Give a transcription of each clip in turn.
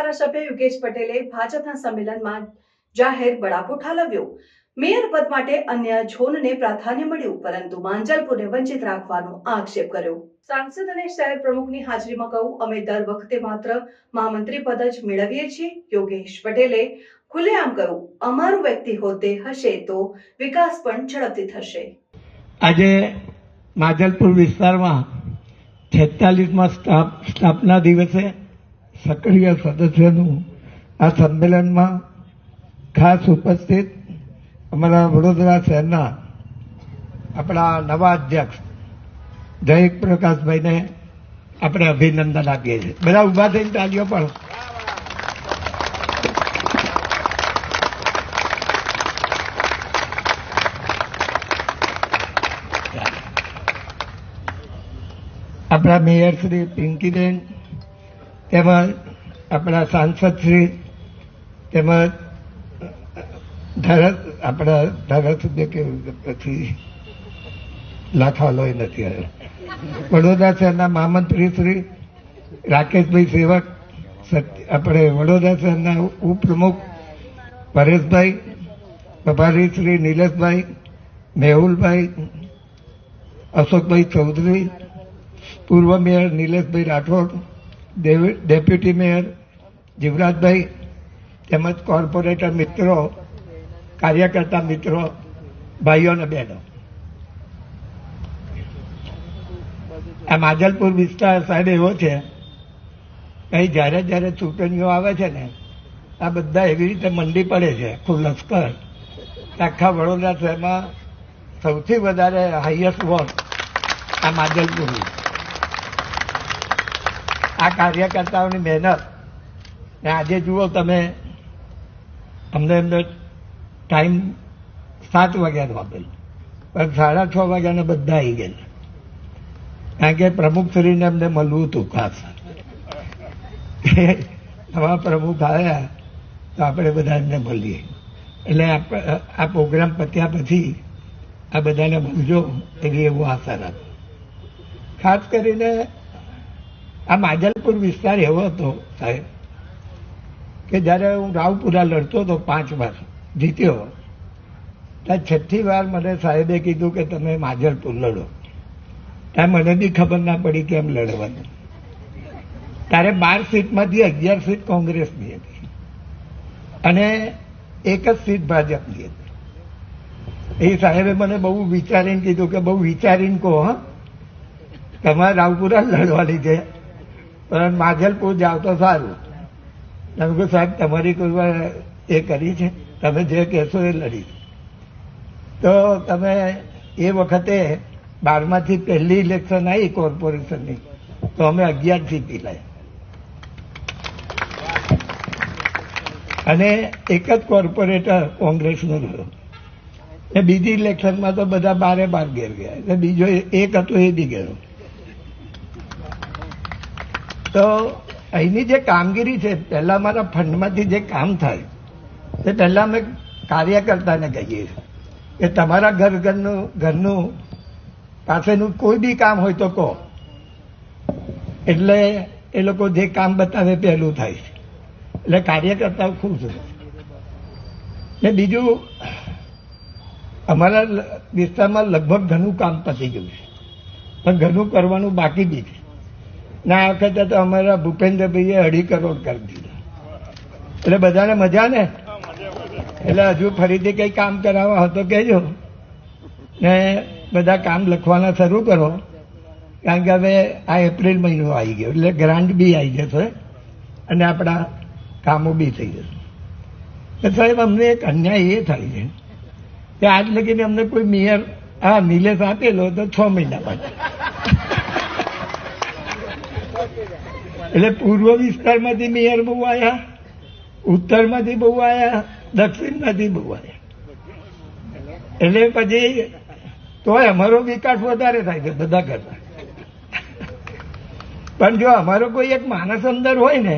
ધારાસભ્ય યોગેશ પટેલે ભાજપના સંમેલનમાં જાહેર બળાપો ઠાલવ્યો। મેયર પદ માટે અન્ય ઝોનને પ્રાધાન્ય મળ્યું, પરંતુ માંજલપુરને વંચિત રાખવાનો આક્ષેપ કર્યો। સાંસદ અને શહેર પ્રમુખની હાજરીમાં કહ્યું, અમે દર વખતે માત્ર મહામંત્રી પદ જ મેળવીએ છીએ। યોગેશ પટેલે ખુલ્લેઆમ કહ્યું, અમારું વ્યક્તિ હોદ્દે હશે તો વિકાસ પણ ઝડપથી થશે। આજે માંજલપુર વિસ્તારમાં 46માં સ્થાપના દિવસે સક્રિય સદસ્યનું આ સંમેલનમાં ખાસ ઉપસ્થિત અમારા વડોદરા શહેરના આપણા નવા અધ્યક્ષ જય પ્રકાશભાઈને આપણે અભિનંદન આપીએ છીએ। બધા ઉભા થઈને તાલીઓ પણ। આપણા મેયર શ્રી પિંકીબેન તેમજ આપણા સાંસદ શ્રી તેમજ આપણા ધારાસભ્ય કે પછી લાખાલોય નથી આવ્યો, વડોદરા શહેરના મહામંત્રી શ્રી રાકેશભાઈ સેવક, આપણે વડોદરા શહેરના ઉપપ્રમુખ પરેશભાઈ, પ્રભારી શ્રી નિલેશભાઈ, મેહુલભાઈ, અશોકભાઈ ચૌધરી, પૂર્વ મેયર નિલેશભાઈ રાઠોડ, ડેપ્યુટી મેયર જીવરાજભાઈ, તેમજ કોર્પોરેટર મિત્રો, કાર્યકર્તા મિત્રો, ભાઈઓ અને બહેનો, આ માંજલપુર વિસ્તાર સાહેબ એવો છે કે જ્યારે જ્યારે ચૂંટણીઓ આવે છે ને, આ બધા એવી રીતે મંડી પડે છે, આખું લશ્કર, આખા વડોદરા શહેરમાં સૌથી વધારે હાઈએસ્ટ વોટ આ માંજલપુરની। આ કાર્યકર્તાઓની મહેનત ને આજે જુઓ તમે, અમને ટાઈમ 7 વાગ્યાનો આપેલો, પણ 6:30 વાગ્યાના બધા આવી ગયેલા, કારણ કે પ્રમુખશ્રીને અમને મળવું હતું ખાસ। નવા પ્રમુખ આવ્યા તો આપણે બધા એમને મળીએ, એટલે આ પ્રોગ્રામ પત્યા પછી આ બધાને મળજો એવી એવું આશા રાખું। ખાસ કરીને આ માંજલપુર વિસ્તાર એવો હતો સાહેબ કે જ્યારે હું રાવપુરા લડતો હતો 5 વાર જીત્યો, ત્યાં 6ઠ્ઠી વાર મને સાહેબે કીધું કે તમે માંજલપુર લડો, ત્યાં મને બી ખબર ના પડી કેમ લડવાનું। ત્યારે 12 સીટમાંથી 11 સીટ કોંગ્રેસની હતી અને 1 જ સીટ ભાજપની હતી। એ સાહેબે મને બહુ વિચારીને કીધું કે બહુ વિચારીને કહો, હા તમારે રાવપુરા લડવાની છે, પણ માંજલપુર જાવ તો સારું। તમે કહો સાહેબ તમારી કોઈ એ કરી છે, તમે જે કહેશો એ લડી। તો તમે એ વખતે 12માંથી પહેલી ઇલેક્શન આવી કોર્પોરેશનની, તો અમે 11 જીતી લાયા અને 1 જ કોર્પોરેટર કોંગ્રેસનો રહ્યો। એ બીજી ઇલેક્શનમાં તો બધા 12 ઘેર ગયા, એટલે બીજો એક હતો એ બી ગયો। તો અહીંની જે કામગીરી છે, પહેલા મારા ફંડમાંથી જે કામ થાય તે પહેલા અમે કાર્યકર્તાને કહીએ કે તમારા ઘરનું પાસેનું કોઈ બી કામ હોય તો કહો, એટલે એ લોકો જે કામ બતાવે પહેલું થાય છે, એટલે કાર્યકર્તાઓ ખુશ છે। ને બીજું, અમારા વિસ્તારમાં લગભગ ઘણું કામ પતી ગયું છે, પણ ઘણું કરવાનું બાકી બી છે। ના આ વખતે તો અમારા ભૂપેન્દ્રભાઈએ 2.5 કરોડ કરી દીધા, એટલે બધાને મજા ને। એટલે હજુ ફરીથી કંઈ કામ કરાવવા હોય તો કહેજો ને, બધા કામ લખવાના શરૂ કરો, કારણ કે હવે આ એપ્રિલ મહિનો આવી ગયો એટલે ગ્રાન્ટ બી આવી જશે અને આપણા કામો બી થઈ જશે। સાહેબ અમને એક અન્યાય એ થાય છે કે આજ લગીને અમને કોઈ મેયર નિલેશ આપેલો તો 6 મહિના બાદ, એટલે પૂર્વ વિસ્તારમાંથી મેયર બહુ આવ્યા, ઉત્તરમાંથી બહુ આવ્યા, દક્ષિણમાંથી બહુ આવ્યા, એટલે પછી તોય અમારો વિકાસ વધારે થાય છે બધા કરતા। પણ જો અમારો કોઈ એક માણસ અંદર હોય ને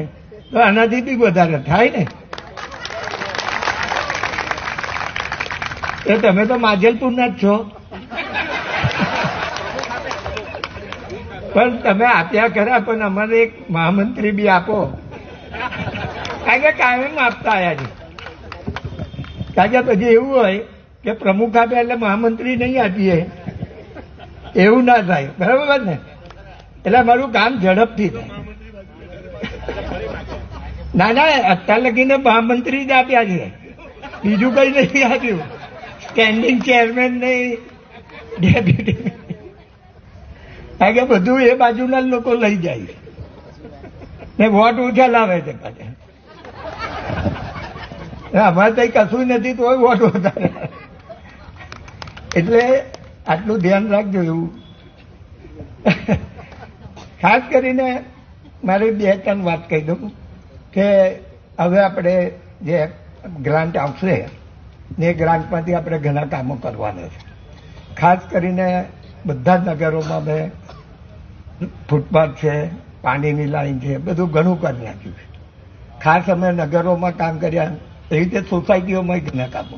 તો આનાથી બી વધારે થાય ને। એ તમે તો માંજલપુરના જ છો, પણ તમે આપ્યા ખરા, પણ અમારે એક મહામંત્રી બી આપો। કારણ કે કાયમ આપતા આવ્યા છે. કારણ કે પછી એવું હોય કે પ્રમુખ આપે એટલે મહામંત્રી નહીં આપીએ, એવું ના થાય. બરાબર ને? એટલે મારું કામ ઝડપથી થાય. ના અત્યાર લગીને મહામંત્રી જ આપ્યા છે, બીજું કઈ નથી આપ્યું. સ્ટેન્ડિંગ ચેરમેન નહીં, ડેપ્યુટી. કારણ કે બધું એ બાજુના લોકો લઈ જાય ને વોટ ઓછા લાવે છે પાછા. અમારે કઈ કશું નથી તો વોટ વધારે. એટલે આટલું ધ્યાન રાખજો. એવું ખાસ કરીને મારે 2-3 વાત કહી દઉં કે હવે આપણે જે ગ્રાન્ટ આવશે ને એ ગ્રાન્ટમાંથી આપણે ઘણા કામો કરવાના છે. ખાસ કરીને બધા જ નગરોમાં મેં ફૂટપાથ છે, પાણીની લાઈન છે, બધું ઘણું કરી નાખ્યું છે. ખાસ અમે નગરોમાં કામ કર્યા, એ રીતે સોસાયટીઓમાં ઘણા કામો.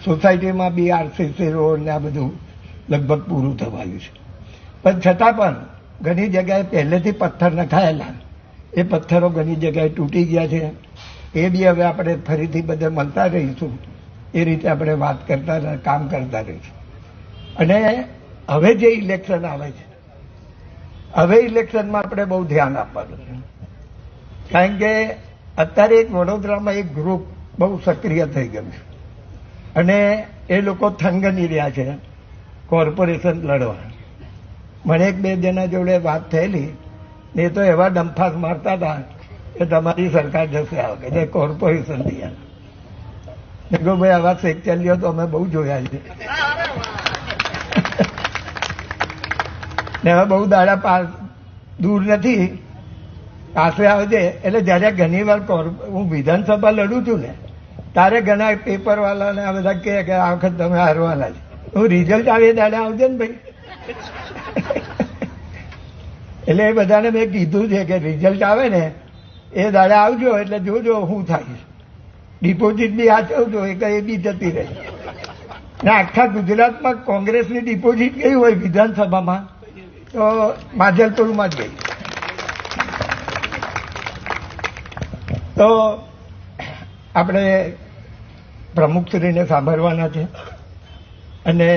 સોસાયટીમાં બી આરસીસી રોડ ને આ બધું લગભગ પૂરું થવાયું છે. પણ છતાં પણ ઘણી જગ્યાએ પહેલેથી પથ્થર નખાયેલા, એ પથ્થરો ઘણી જગ્યાએ તૂટી ગયા છે. એ બી હવે આપણે ફરીથી બધે મળતા રહીશું, એ રીતે આપણે વાત કરતા કામ કરતા રહીશું. અને હવે જે ઇલેક્શન આવે છે, હવે ઇલેક્શનમાં આપણે બહુ ધ્યાન આપવાનું છે. કારણ કે અત્યારે એક વડોદરામાં એક ગ્રુપ બહુ સક્રિય થઈ ગયું છે અને એ લોકો થંગની રહ્યા છે કોર્પોરેશન લડવા. મને 1-2 જણા જોડે વાત થયેલી, એ તો એવા ડંફાસ મારતા હતા કે તમારી સરકાર જશે આવે કે કોર્પોરેશન થયા. મેં કહ્યું ભાઈ આવા સેક્ચલીઓ તો અમે બહુ જોયા છે ને હવે બહુ દાડા દૂર નથી, પાસે આવજે. એટલે જયારે ઘણી વાર હું વિધાનસભા લડું છું ને તારે ઘણા પેપર વાળાને આ બધા કહે કે આ વખત તમે હારવાના છે. હું રિઝલ્ટ આવે દાડા આવજે ને ભાઈ. એટલે એ બધાને મેં કીધું છે કે રિઝલ્ટ આવે ને એ દાડા આવજો, એટલે જોજો શું થાય. ડિપોઝિટ બી સાચવજો, એ બી જતી રહે. ને આખા ગુજરાતમાં કોંગ્રેસની ડિપોઝિટ ગઈ હોય વિધાનસભામાં તો માજલપુરમાં જ ગઈ. તો આપણે પ્રમુખશ્રીને સાંભળવાના છે અને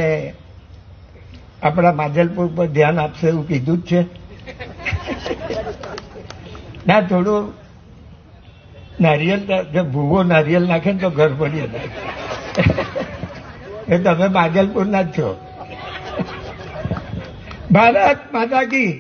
આપણા માજલપુર પર ધ્યાન આપશે એવું કીધું જ છે. ના થોડું નારિયેલ, જો ભૂવો નારિયેલ નાખે ને તો ઘર પડીએ. એ તમે માજલપુરના જ છો. ભારત માતા કી.